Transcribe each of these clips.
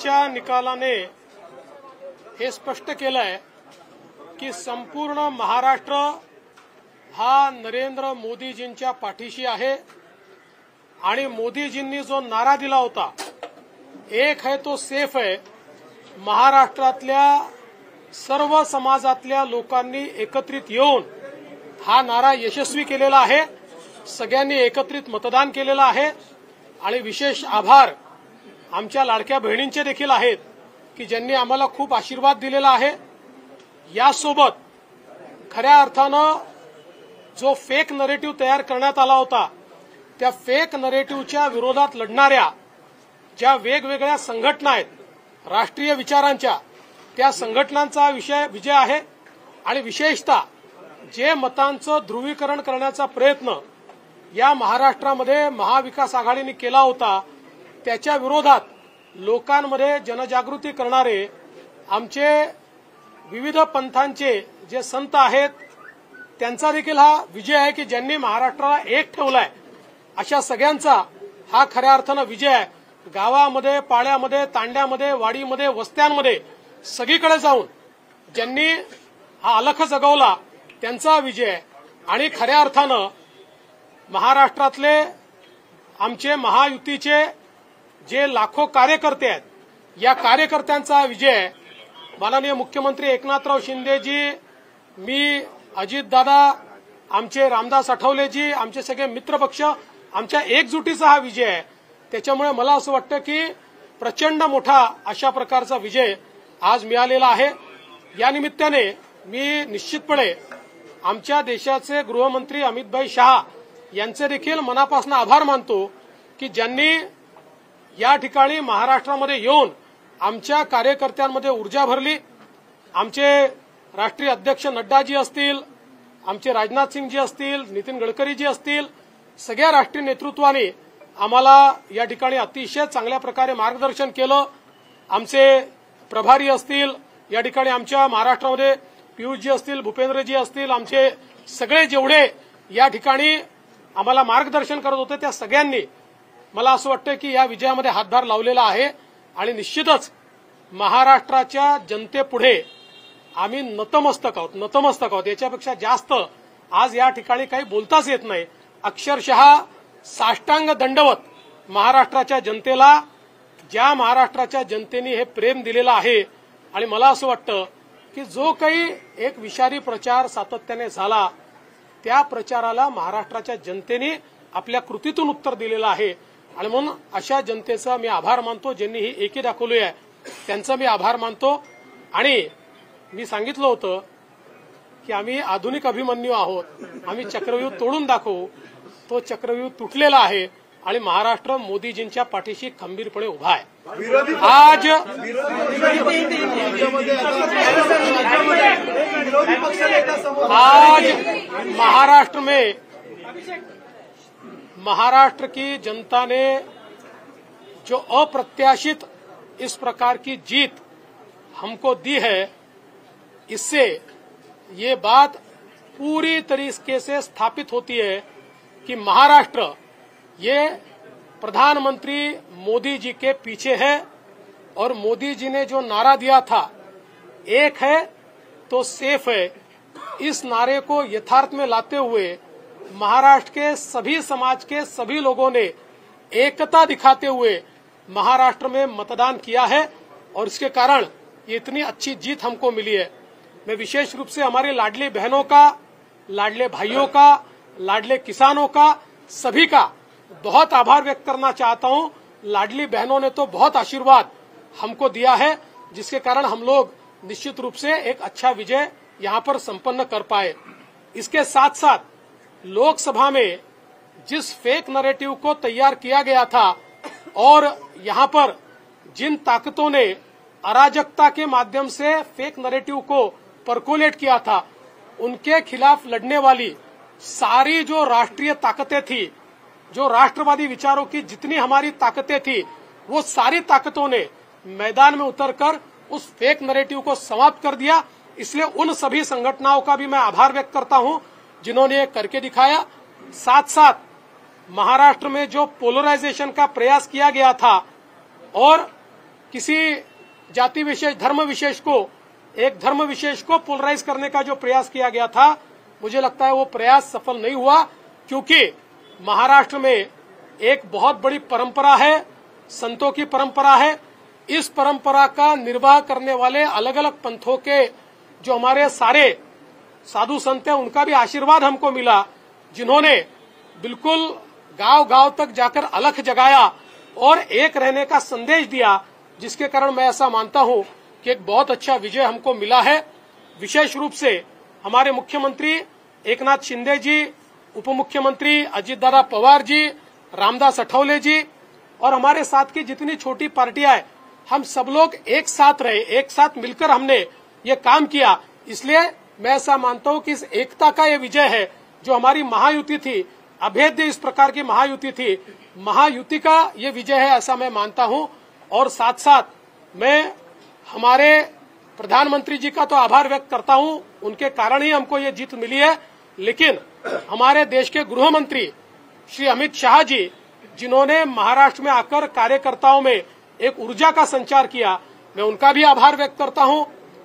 आजच्या निकालाने हे स्पष्ट केलंय की संपूर्ण महाराष्ट्र हा नरेंद्र मोदीजींच्या पाठीशी आहे आणि मोदीजींनी जो नारा दिला होता, एक है तो सेफ है, महाराष्ट्रातल्या सर्व समाजातल्या लोकांनी एकत्रित येऊन हा नारा यशस्वी केलेला आहे। सगळ्यांनी एकत्रित मतदान केलेलं आहे आणि विशेष आभार आमच्या लाडक्या बहिणींचे देखील आहेत की ज्यांनी आम्हाला खूप आशीर्वाद दिलेला आहे। यासोबत खऱ्या अर्थानं जो फेक नरेटिव्ह तयार करण्यात आला होता, त्या फेक नरेटिव्हच्या विरोधात लढणाऱ्या ज्या वेगवेगळ्या संघटना आहेत राष्ट्रीय विचारांच्या, त्या संघटनांचा विजय आहे आणि विशेषतः जे मतांचं ध्रुवीकरण करण्याचा प्रयत्न या महाराष्ट्रामध्ये महाविकास आघाडीने केला होता, त्याच्या विरोधात लोकांमध्ये जनजागृती करणारे आमचे विविध पंथांचे जे संत आहेत, त्यांचा देखील हा विजय आहे की ज्यांनी महाराष्ट्राला एक ठेवलाय। अशा सगळ्यांचा हा खऱ्या अर्थानं विजय आहे। गावामध्ये, पाड्यामध्ये, तांड्यामध्ये, वाडीमध्ये, वस्त्यांमध्ये सगळीकडे जाऊन ज्यांनी हा अलख जगवला त्यांचा विजय आहे। आणि खऱ्या अर्थानं महाराष्ट्रातले आमचे महायुतीचे जे लाखो कार्यकर्ते आहेत, या कार्यकर्त्यांचा विजय आहे। माननीय मुख्यमंत्री एकनाथराव शिंदेजी, मी, अजितदादा, आमचे रामदास आठवलेजी, आमचे सगळे मित्रपक्ष, आमच्या एकजुटीचा हा विजय आहे। त्याच्यामुळे मला असं वाटतं की प्रचंड मोठा अशा प्रकारचा विजय आज मिळालेला आहे। या निमित्ताने मी निश्चितपणे आमच्या देशाचे गृहमंत्री अमितभाई शहा यांचे देखील मनापासून आभार मानतो की ज्यांनी या ठिकाणी महाराष्ट्रामध्ये येऊन आमच्या कार्यकर्त्यांमध्ये ऊर्जा भरली। आमचे राष्ट्रीय अध्यक्ष नड्डाजी असतील, आमचे राजनाथ सिंगजी असतील, नितीन गडकरीजी असतील, सगळ्या राष्ट्रीय नेतृत्वाने आम्हाला या ठिकाणी अतिशय चांगल्या प्रकारे मार्गदर्शन केलं। आमचे प्रभारी असतील, या ठिकाणी आमच्या महाराष्ट्रामध्ये पियुषजी असतील, भूपेंद्रजी असतील, आमचे सगळे जेवढे या ठिकाणी आम्हाला मार्गदर्शन करत होते, त्या सगळ्यांनी मला असं वाटतं की या विजयामध्ये हातभार लावलेला आहे। आणि निश्चितच महाराष्ट्राच्या जनतेपुढे आम्ही नतमस्तक आहोत। याच्यापेक्षा जास्त आज या ठिकाणी काही बोलताच येत नाही। अक्षरशः साष्टांग दंडवत महाराष्ट्राच्या जनतेला, ज्या महाराष्ट्राच्या जनतेने हे प्रेम दिलेलं आहे। आणि मला असं वाटतं की जो काही एक विषारी प्रचार सातत्याने झाला, त्या प्रचाराला महाराष्ट्राच्या जनतेने आपल्या कृतीतून उत्तर दिलेलं आहे। आणि म्हणून अशा जनतेचा मी आभार मानतो, ज्यांनी ही एकी दाखवली आहे त्यांचा मी आभार मानतो। आणि मी सांगितलं होतं की आम्ही आधुनिक अभिमन्यू आहोत, आम्ही चक्रव्यूह तोडून दाखवू। तो चक्रव्यूह तुटलेला आहे आणि महाराष्ट्र मोदीजींच्या पाठीशी खंबीरपणे उभा आहे। आज महाराष्ट्र की जनता ने जो अप्रत्याशित इस प्रकार की जीत हमको दी है, इससे ये बात पूरी तरीके से स्थापित होती है कि महाराष्ट्र ये प्रधानमंत्री मोदी जी के पीछे है। और मोदी जी ने जो नारा दिया था, एक है तो सेफ है, इस नारे को यथार्थ में लाते हुए महाराष्ट्र के सभी समाज के सभी लोगों ने एकता दिखाते हुए महाराष्ट्र में मतदान किया है और इसके कारण ये इतनी अच्छी जीत हमको मिली है। मैं विशेष रूप से हमारी लाडली बहनों का, लाडले भाइयों का, लाडले किसानों का, सभी का बहुत आभार व्यक्त करना चाहता हूं। लाडली बहनों ने तो बहुत आशीर्वाद हमको दिया है, जिसके कारण हम लोग निश्चित रूप से एक अच्छा विजय यहां पर संपन्न कर पाए। इसके साथ साथ लोकसभा में जिस फेक नैरेटिव को तैयार किया गया था और यहां पर जिन ताकतों ने अराजकता के माध्यम से फेक नैरेटिव को परकोलेट किया था, उनके खिलाफ लड़ने वाली सारी जो राष्ट्रीय ताकतें थी, जो राष्ट्रवादी विचारों की जितनी हमारी ताकतें थी, वो सारी ताकतों ने मैदान में उतरकर उस फेक नैरेटिव को समाप्त कर दिया। इसलिए उन सभी संगठनों का भी मैं आभार व्यक्त करता हूं जिन्होंने ये करके दिखाया। साथ साथ महाराष्ट्र में जो पोलराइजेशन का प्रयास किया गया था और किसी जाति विशेष, धर्म विशेष को, एक धर्म विशेष को पोलराइज करने का जो प्रयास किया गया था, मुझे लगता है वो प्रयास सफल नहीं हुआ, क्योंकि महाराष्ट्र में एक बहुत बड़ी परंपरा है, संतों की परंपरा है। इस परंपरा का निर्वाह करने वाले अलग अलग पंथों के जो हमारे सारे साधु संत हैं, उनका भी आशीर्वाद हमको मिला, जिन्होंने बिल्कुल गांव गांव तक जाकर अलख जगाया और एक रहने का संदेश दिया, जिसके कारण मैं ऐसा मानता हूं कि एक बहुत अच्छा विजय हमको मिला है। विशेष रूप से हमारे मुख्यमंत्री एकनाथ शिंदे जी, उप मुख्यमंत्री अजित दादा पवार जी, रामदास अठौले जी और हमारे साथ की जितनी छोटी पार्टियां हैं, हम सब लोग एक साथ रहे, एक साथ मिलकर हमने ये काम किया। इसलिए मैं ऐसा मानता हूं कि इस एकता का ये विजय है, जो हमारी महायुति थी, अभेद्य इस प्रकार की महायुति थी, महायुति का ये विजय है, ऐसा मैं मानता हूं। और साथ साथ मैं हमारे प्रधानमंत्री जी का तो आभार व्यक्त करता हूं, उनके कारण ही हमको ये जीत मिली है। लेकिन हमारे देश के गृह मंत्री श्री अमित शाह जी, जिन्होंने महाराष्ट्र में आकर कार्यकर्ताओं में एक ऊर्जा का संचार किया, मैं उनका भी आभार व्यक्त करता हूं।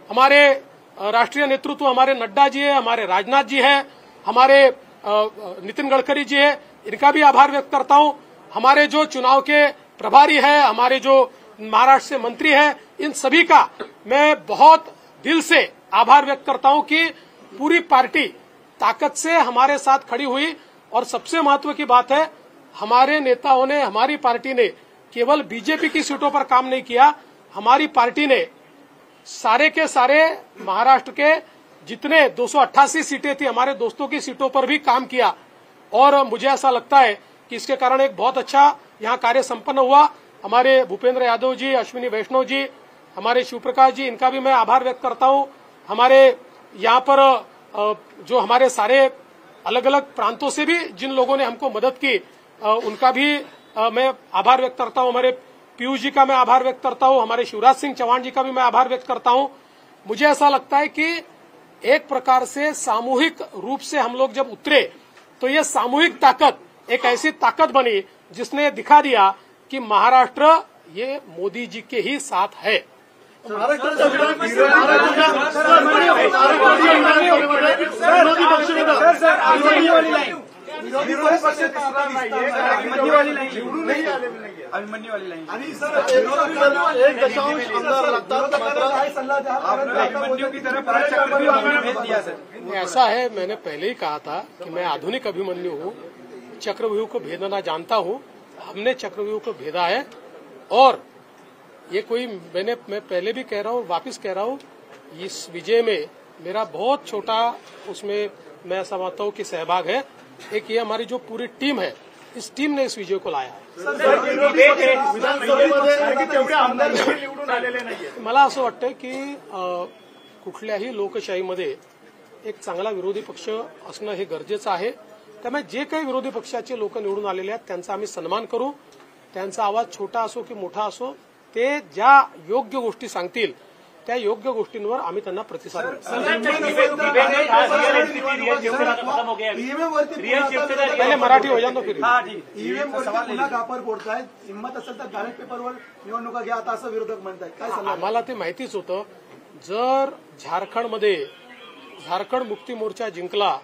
हमारे राष्ट्रीय नेतृत्व हमारे नड्डा जी है, हमारे राजनाथ जी है, हमारे नितिन गडकरी जी है, इनका भी आभार व्यक्त करता हूं। हमारे जो चुनाव के प्रभारी है, हमारे जो महाराष्ट्र से मंत्री है, इन सभी का मैं बहुत दिल से आभार व्यक्त करता हूं कि पूरी पार्टी ताकत से हमारे साथ खड़ी हुई। और सबसे महत्व की बात है, हमारे नेताओं ने, हमारी पार्टी ने केवल बीजेपी की सीटों पर काम नहीं किया, हमारी पार्टी ने सारे के सारे महाराष्ट्र के जितने 288 सीटें थी, हमारे दोस्तों की सीटों पर भी काम किया। और मुझे ऐसा लगता है कि इसके कारण एक बहुत अच्छा यहाँ कार्य संपन्न हुआ। हमारे भूपेंद्र यादव जी, अश्विनी वैष्णव जी, हमारे शिवप्रकाश जी, इनका भी मैं आभार व्यक्त करता हूँ। हमारे यहाँ पर जो हमारे सारे अलग अलग प्रांतों से भी जिन लोगों ने हमको मदद की, उनका भी मैं आभार व्यक्त करता हूँ। हमारे पीयूष जी का मैं आभार व्यक्त करता हूँ, हमारे शिवराज सिंह चौहान जी का भी मैं आभार व्यक्त करता हूँ। मुझे ऐसा लगता है कि एक प्रकार से सामूहिक रूप से हम लोग जब उतरे, तो ये सामूहिक ताकत एक ऐसी ताकत बनी जिसने दिखा दिया कि महाराष्ट्र ये मोदी जी के ही साथ है। ऐसा है, मैंने पहले ही कहा था कि मैं आधुनिक अभिमन्यु हूँ, चक्रव्यूह को भेदना जानता हूँ। हमने चक्रव्यूह को भेदा है और ये कोई मैं पहले भी कह रहा हूँ, वापस कह रहा हूँ, इस विजय में मेरा बहुत छोटा उसमें मैं समझता हूँ कि सहभाग है। एक ये हमारी जो पूरी टीम है, इस टीम ने इस विजय को लाया है। मला असं वाटतं की कुठल्याही लोकशाहीमध्ये एक चांगला विरोधी पक्ष असणं हे गरजेचं आहे। त्यामुळे जे काही विरोधी पक्षाचे लोक निवडून आलेले आहेत त्यांचा आम्ही सन्मान करू। त्यांचा आवाज छोटा असो की मोठा असो, ते ज्या योग्य गोष्टी सांगतील त्या योग्य गोष्टींवर आम्ही त्यांना प्रतिसाद देऊ। पहले मराठी हो जातो फिर ईव्हीएम पुन्हा कापर फोडताय, हिंमत असेल तर बॅलेट पेपरवर निवडणुका घ्या, आता असं विरोधक म्हणताय, काय सांगा? आम्हाला ते माहितीच होतं, जर झारखंडमध्ये झारखंड मुक्ती मोर्चा जिंकला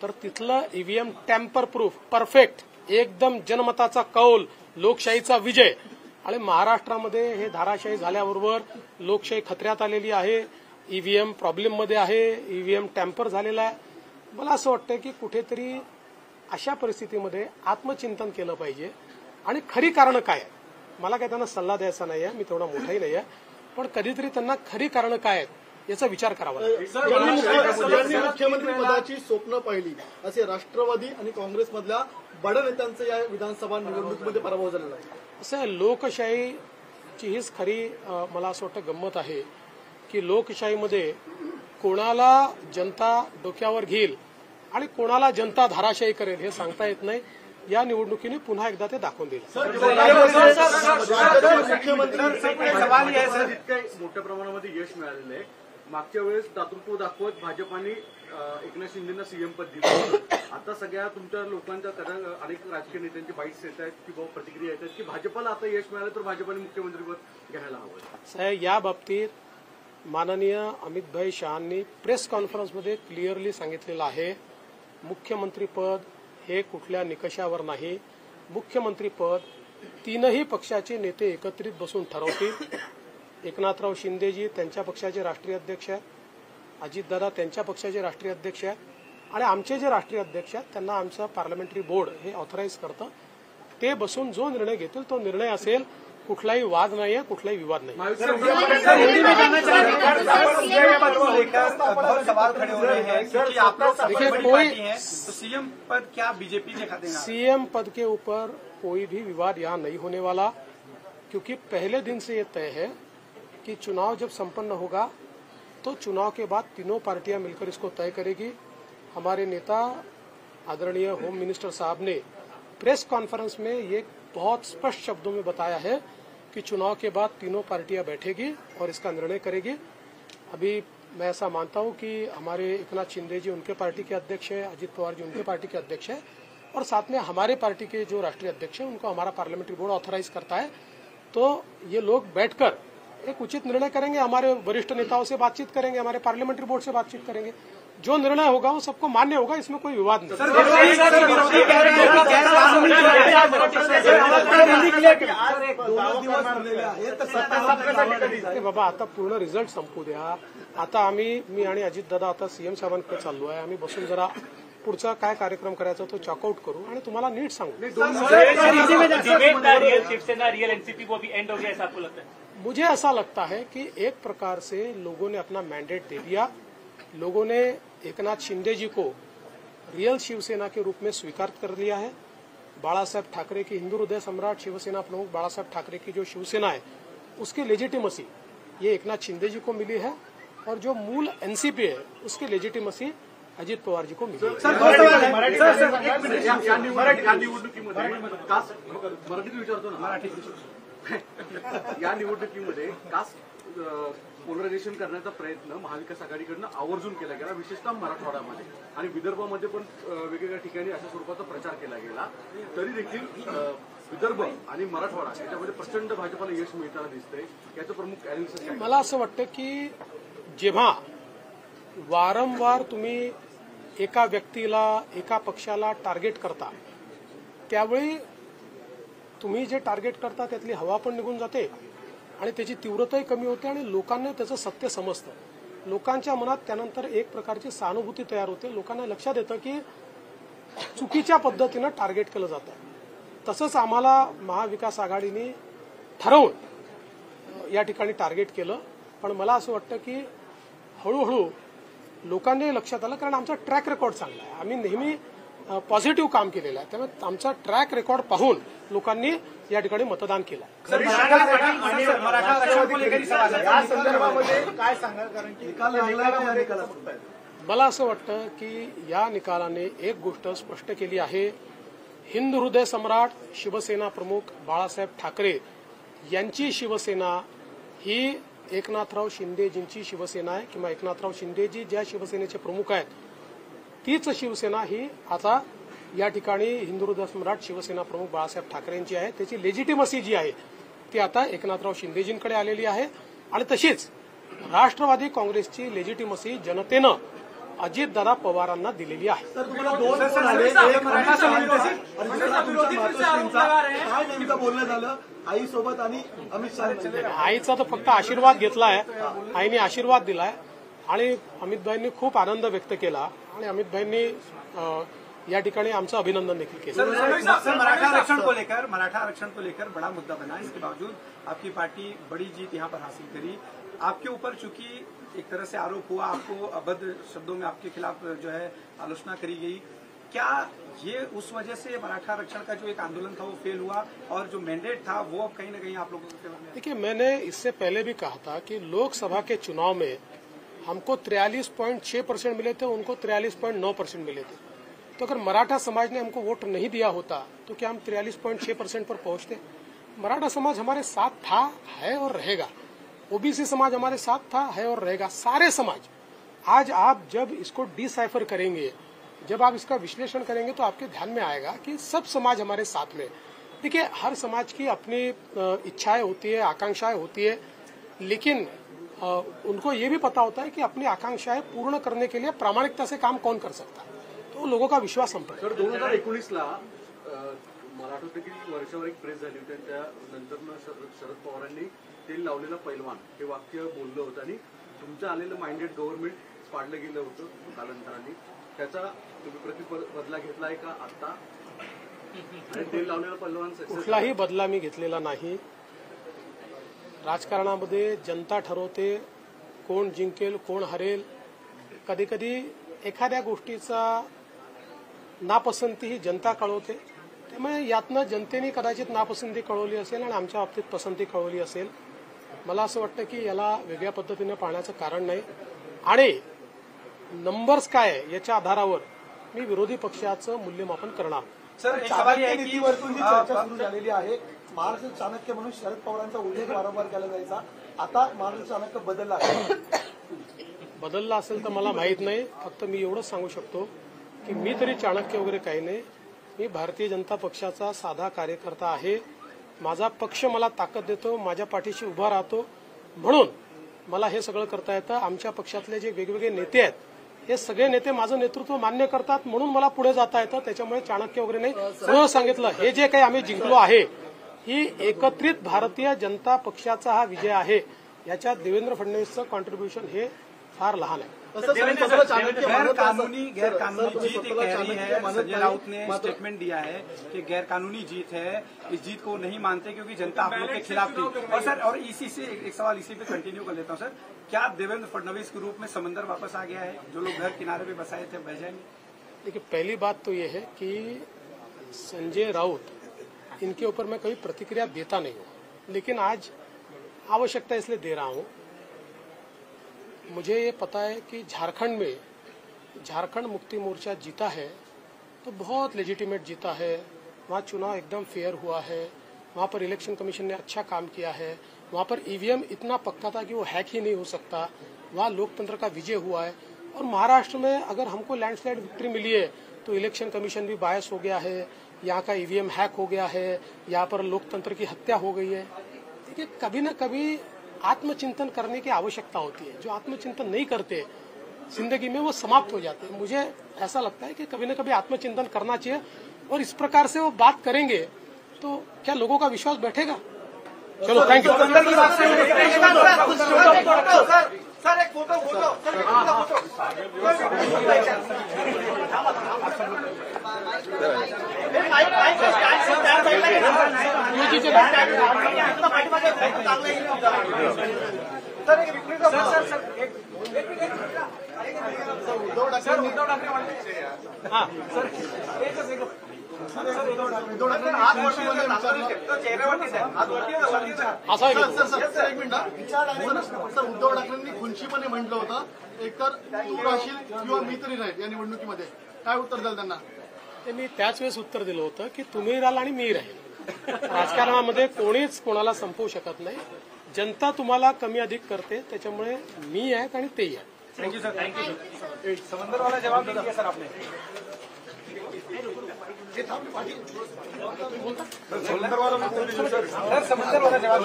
तर तिथलं ईव्हीएम टॅम्पर प्रूफ, परफेक्ट, एकदम जनमताचा कौल, लोकशाहीचा विजय। आणि महाराष्ट्रामध्ये हे धाराशाही झाल्याबरोबर लोकशाही खतऱ्यात आलेली आहे, ईव्हीएम प्रॉब्लेममध्ये आहे, ईव्हीएम टॅम्पर झालेला आहे। मला असं वाटतं की कुठेतरी अशा परिस्थितीमध्ये आत्मचिंतन केलं पाहिजे आणि खरी कारणं काय आहेत। मला काय त्यांना सल्ला द्यायचा नाही आहे, मी तेवढा मोठाही नाही आहे, पण कधीतरी त्यांना खरी कारणं काय आहेत याचा विचार करावा लागेल। मुख्यमंत्री पदाची स्वप्न पाहिली असे राष्ट्रवादी आणि काँग्रेसमधल्या बड्या नेत्यांचं या विधानसभा निवडणुकीमध्ये पराभव झालेला आहे। असं लोकशाहीची हीच खरी मला असं वाटतं गंमत आहे की लोकशाहीमध्ये कोणाला जनता डोक्यावर घेईल आणि कोणाला जनता धाराशाही करेल हे सांगता येत नाही। या निवडणुकीने पुन्हा एकदा ते दाखवून दिलं। मोठ्या प्रमाणामध्ये यश मिळालेलं आहे। मागच्या वेळेस दातृत्व दाखवत भाजपाने एकनाथ शिंदेना सीएम पद दिलं, आता सगळ्या तुमच्या लोकांच्या अनेक राजकीय नेत्यांची बाईट्स येत आहेत की बाबा प्रतिक्रिया येत आहेत की भाजपला आता यश मिळालं तर भाजपने मुख्यमंत्रीपद घ्यायला हवं. साहेब, या बाबतीत माननीय अमितभाई शहांनी प्रेस कॉन्फरन्समध्ये क्लिअरली सांगितलेलं आहे, मुख्यमंत्रीपद हे कुठल्या निकषावर नाही. मुख्यमंत्रीपद तीनही पक्षाचे नेते एकत्रित बसून ठरवतील. एकनाथराव शिंदेजी त्यांच्या पक्षाचे राष्ट्रीय अध्यक्ष आहेत, अजितदादा त्यांच्या पक्षाचे राष्ट्रीय अध्यक्ष आहेत आणि आमचे जे राष्ट्रीय अध्यक्ष आहेत त्यांना आमचं पार्लमेंटरी बोर्ड हे ऑथराईज करतं. ते बसून जो निर्णय घेतील तो निर्णय असेल. कुठलाही वाद नाहीये, कुठलाही विवाद नाही. सीएम पद क्या बीजेपी ने खाते हैं? सीएम पद के ऊपर कोई भी विवाद यहाँ नहीं होने वाला, क्योंकि पहले दिन से ये तय है कि चुनाव जब संपन्न होगा तो चुनाव के बाद तीनों पार्टियां मिलकर इसको तय करेगी. हमारे नेता आदरणीय होम मिनिस्टर साहब ने प्रेस कॉन्फ्रेंस में ये बहुत स्पष्ट शब्दों में बताया है कि चुनाव के बाद तीनों पार्टियां बैठेगी और इसका निर्णय करेगी. अभी मैं ऐसा मानता हूं कि हमारे एकनाथ शिंदे जी उनके पार्टी के अध्यक्ष है, अजित पवार जी उनके पार्टी के अध्यक्ष है और साथ में हमारे पार्टी के जो राष्ट्रीय अध्यक्ष है उनको हमारा पार्लियामेंट्री बोर्ड ऑथराइज करता है. तो ये लोग बैठकर एक उचित निर्णय करेंगे. हमारे वरिष्ठ नेताओं से बातचीत करेंगे, हमारे पार्लियामेंट्री बोर्ड से बातचीत करेंगे. जो निर्णय होगा वो सबको मान्य होगा, इसमें कोई विवाद नहीं. बाबा, आता पूर्ण रिझल्ट संपू द्या. आता मी आणि अजितदादा आता सीएम साहेबांकडे चाललो आहे. आम्ही बसून जरा पुढचा काय कार्यक्रम करायचा तो चॉकआउट करू आणि तुम्हाला नीट सांगू. शिवसेना रियल एनसीपी वो भी एंड हो गया, ऐसा आपको लगता है? मुझे ऐसा लगता है कि एक प्रकार से लोगों ने अपना मैंडेट दे दिया. लोगों ने एकनाथ शिंदे जी को रियल शिवसेना के रूप में स्वीकार कर लिया है. बाळासाहेब ठाकरे की हिंदू हृदय सम्राट शिवसेना प्रमुख बाळासाहेब ठाकरे की जो शिवसेना है उसकी लेजिटिमसी ये एकनाथ शिंदे जी को मिली है और जो मूल एनसीपी है उसकी लेजिटिमसी अजित पवार जी को मिली है. या निवडणुकीमध्ये कास्ट पोलरायझेशन करण्याचा प्रयत्न महाविकास आघाडीकडनं आवर्जून केला गेला, विशेषतः मराठवाड्यामध्ये आणि विदर्भामध्ये पण वेगवेगळ्या ठिकाणी अशा स्वरूपाचा प्रचार केला गेला. तरी देखील विदर्भ आणि मराठवाडा याच्यामध्ये प्रचंड भाजपाला यश मिळताना दिसतंय. याचं प्रमुख अॅनालिसिस काय? मला असं वाटतं की जेव्हा वारंवार तुम्ही एका व्यक्तीला एका पक्षाला टार्गेट करता त्यावेळी तुम्ही जे टार्गेट करता त्यातली हवा पण निघून जाते आणि त्याची तीव्रताही कमी होते आणि लोकांना त्याचं सत्य समजतं. लोकांच्या मनात त्यानंतर एक प्रकारची सहानुभूती तयार होते. लोकांना लक्षात येतं की चुकीच्या पद्धतीनं टार्गेट केलं जातं. तसंच आम्हाला महाविकास आघाडीने ठरवून या ठिकाणी टार्गेट केलं. पण मला असं वाटतं की हळूहळू लोकांनी लक्षात आलं, कारण आमचा ट्रॅक रेकॉर्ड चांगला आहे. आम्ही नेहमी पॉझिटिव्ह काम केलेलं आहे. त्यामुळे आमचा ट्रॅक रेकॉर्ड पाहून लोकांनी या ठिकाणी मतदान केलं. मला असं वाटतं की या निकालाने एक गोष्ट स्पष्ट केली आहे, हिंदू हृदय सम्राट शिवसेना प्रमुख बाळासाहेब ठाकरे यांची शिवसेना ही एकनाथराव शिंदेजींची शिवसेना आहे किंवा एकनाथराव शिंदेजी ज्या शिवसेनेचे प्रमुख आहेत तीच शिवसेना ही आता या ठिकाणी हिंदू हृदय सम्राट शिवसेना प्रमुख बाळासाहेब ठाकरेंची आहे. त्याची लेजिटिमसी जी आहे ती आता एकनाथराव शिंदेजींकडे आलेली आहे आणि तशीच राष्ट्रवादी काँग्रेसची लेजिटिमसी जनतेनं अजितदादा पवारांना दिलेली आहे. बोलणं झालं आईसोबत आणि अमित शहा. आईचा तर फक्त आशीर्वाद घेतलाय, आईने आशीर्वाद दिलाय आणि अमितभाईंनी खूप आनंद व्यक्त केला आणि अमितभाईंनी या ठिकाणी आमचं अभिनंदन देखील केलं. मराठा आरक्षण को लेकर बड़ा मुद्दा बना, इसके बावजूद आपकी पार्टी बड़ी जीत यहाँ पर हासिल करी. आपके ऊपर चूंकि एक तरह से आरोप हुआ, आपको अभद्र शब्दों में आपके खिलाफ जो है आलोचना करी गई, क्या ये उस वजह से मराठा आरक्षण का जो एक आंदोलन था वो फेल हुआ और जो मैंडेट था वो कहीं न कहीं आप लोगों के फेवर में? देखिए, मैंने इससे पहले भी कहा था कि लोकसभा के चुनाव में हमको 43.6% मिले थे, उनको 43.9% मिले थे. तो अगर मराठा समाज ने हमको वोट नहीं दिया होता तो क्या हम 43.6% पर पहुंचते? मराठा समाज हमारे साथ था, है और रहेगा. ओबीसी समाज हमारे साथ था, है और रहेगा. सारे समाज. आज आप जब इसको डिसाइफर करेंगे, जब आप इसका विश्लेषण करेंगे तो आपके ध्यान में आएगा कि सब समाज हमारे साथ में। देखिए, हर समाज की अपनी इच्छाएं होती है, आकांक्षाएं होती है, लेकिन उनको ये भी पता होता है कि अपनी आकांक्षाएं पूर्ण करने के लिए प्रामाणिकता से काम कौन कर सकता है, तो लोगों का विश्वास हम पर। सर 2019ला मला आठवतं की वर्षावर एक प्रेस झाली होती, त्यानंतर शरद पवारांनी तेल लावलेला पैलवान हे वाक्य बोललं होतं आणि तुमचं आलेलं माइंडेड गव्हर्नमेंट पाडलं गेलं होतं कालांतराने, त्याचा तुम्ही प्रतिबदला घेतलाय का आता? आणि तेल लावलेला पैलवान कुठलाही बदला मी घेतलेला नाही। राजकारणामध्ये जनता ठरवते कोण जिंकेल कोण हरेल। कधी कधी एखाद्या गोष्टीचा नापसंती ही जनता कळवते, त्यामुळे यातनं जनतेने कदाचित नापसंती कळवली असेल आणि आमच्या बाबतीत पसंती कळवली असेल। मला असं वाटतं की याला वेगळ्या पद्धतीने पाहण्याचं कारण नाही आणि नंबर्स काय आहे याच्या आधारावर मी विरोधी पक्षाचं मूल्यमापन करणार। सर एक सवाल आहे की नीतीवरतून जी चर्चा सुरू झालेली आहे, महाराष्ट्र चाणक्य म्हणून शरद पवारांचा उल्लेख वारंवार केला जायचा, आता महाराष्ट्र चाणक्य बदलला आहे। बदलला असेल तर मला माहीत नाही, फक्त मी एवढंच सांगू शकतो की मी तरी चाणक्य वगैरे काही नाही। मी भारतीय जनता पक्षाचा साधा कार्यकर्ता आहे। माझा पक्ष मला ताकद देतो, माझ्या पाठीशी उभा राहतो, म्हणून मला हे सगळं करता येतं। आमच्या पक्षातले जे वेगवेगळे नेते आहेत हे सगळे नेते माझं नेतृत्व मान्य करतात, म्हणून मला पुढे जाता येतं। त्याच्यामुळे चाणक्य वगैरे नाही। म्हणून सांगितलं, हे जे काही आम्ही जिंकलो आहे ही एकत्रित भारतीय जनता पक्षाचा हा विजय आहे। याच्यात देवेंद्र फडणवीसचं कॉन्ट्रीब्युशन हे फार लहान आहे। गैरकानूनी जीत ये कह रही है, संजय राउत ने स्टेटमेंट दिया है कि गैरकानूनी जीत है, इस जीत को नहीं मानते क्योंकि जनता आप लोग के खिलाफ थी। और सर और इसी से एक सवाल इसी पे कंटिन्यू कर लेता हूं सर, क्या देवेंद्र फडणवीस के रूप में समंदर वापस आ गया है? जो लोग घर किनारे पे बसाए थे बह जाएंगे? देखिए, पहली बात तो ये है कि संजय राउत इनके ऊपर मैं कभी प्रतिक्रिया देता नहीं हूं, लेकिन आज आवश्यकता इसलिए दे रहा हूं। मुझे ये पता है कि झारखंड में झारखंड मुक्ति मोर्चा जीता है तो बहुत लेजिटिमेट जीता है। वहाँ चुनाव एकदम फेयर हुआ है, वहाँ पर इलेक्शन कमीशन ने अच्छा काम किया है, वहाँ पर ईवीएम इतना पक्का था कि वो हैक ही नहीं हो सकता, वहाँ लोकतंत्र का विजय हुआ है। और महाराष्ट्र में अगर हमको लैंडस्लाइड विक्ट्री मिली है तो इलेक्शन कमीशन भी बायस हो गया है, यहाँ का ईवीएम हैक हो गया है, यहाँ पर लोकतंत्र की हत्या हो गई है। देखिए, कभी न कभी आत्मचिंतन करने की आवश्यकता होती है। जो आत्मचिंतन नहीं करते जिंदगी में वो समाप्त हो जाते हैं। मुझे ऐसा लगता है कि कभी न कभी आत्मचिंतन करना चाहिए और इस प्रकार से वो बात करेंगे तो क्या लोगों का विश्वास बैठेगा? चलो, थैंक यू। सर एक फोटो असा एक मिनिट, उद्धव ठाकरेंनी खुनशीपणे म्हटलं होतं, एकतर तू राहशील किंवा मी तरी राहील या निवडणुकीमध्ये, काय उत्तर द्याल त्यांना? ते मी त्याच वेळेस उत्तर दिलं होतं की तुम्ही राहाल आणि मी राहील। राजकारणामध्ये कोणीच कोणाला संपवू शकत नाही। जनता तुम्हाला कमी अधिक करते, त्याच्यामुळे मी आहेत आणि तेही आहेत। Thank you sir, thank you. समंदर वाला जवाब दे दिया सर आपने। समंदर वाला जवाब,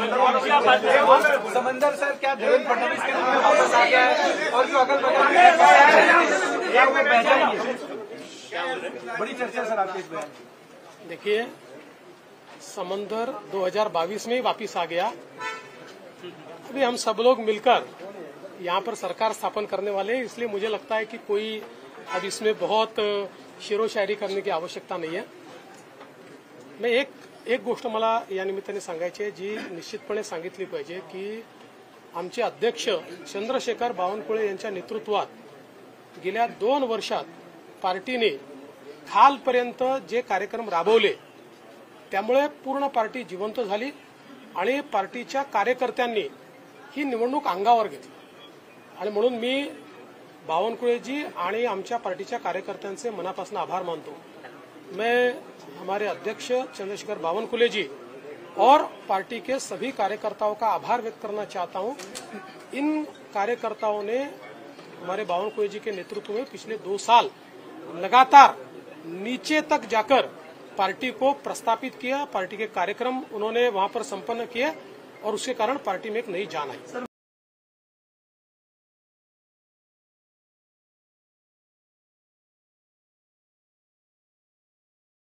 समंदर सर क्या देवेंद्र फडणवीस के रूप में वापस आ गया है और जो अगल बगल में बह जाएंगे? बड़ी चर्चा सर आपके इस बयान। देखिए, समंदर 2022 में ही वापिस आ गया। अभी हम सब लोग मिलकर यहाँ पर सरकार स्थापन करने वाले हैं, इसलिए मुझे लगता है कि कोई अब इसमें बहुत शेरो शायरी करने की आवश्यकता नहीं है। मैं एक गोष्ट मला या निमित्ताने सांगायची आहे, जी निश्चितपणे सांगितली पाहिजे की आमचे अध्यक्ष चंद्रशेखर बावनकुळे यांच्या नेतृत्वात गेल्या 2 वर्षात पार्टीने खालपर्यंत जे कार्यक्रम राबवले त्यामुळे पूर्ण पार्टी जिवंत झाली आणि पार्टीच्या कार्यकर्त्यांनी ही निवडणूक अंगावर घेतली। आणि म्हणून मी बावनकुळेजी आणि आमच्या पार्टीच्या कार्यकर्त्यांचे मनापासून आभार मानतो। मैं हमारे अध्यक्ष चंद्रशेखर बावनकुळे जी और पार्टी के सभी कार्यकर्ताओं का आभार व्यक्त करना चाहता हूं। इन कार्यकर्ताओं ने हमारे बावनकुळे जी के नेतृत्व में पिछले 2 साल लगातार नीचे तक जाकर पार्टी को प्रस्तापित किया, पार्टी के कार्यक्रम उन्होंने वहां पर संपन्न किए और उसके कारण पार्टी में एक नई जान आई।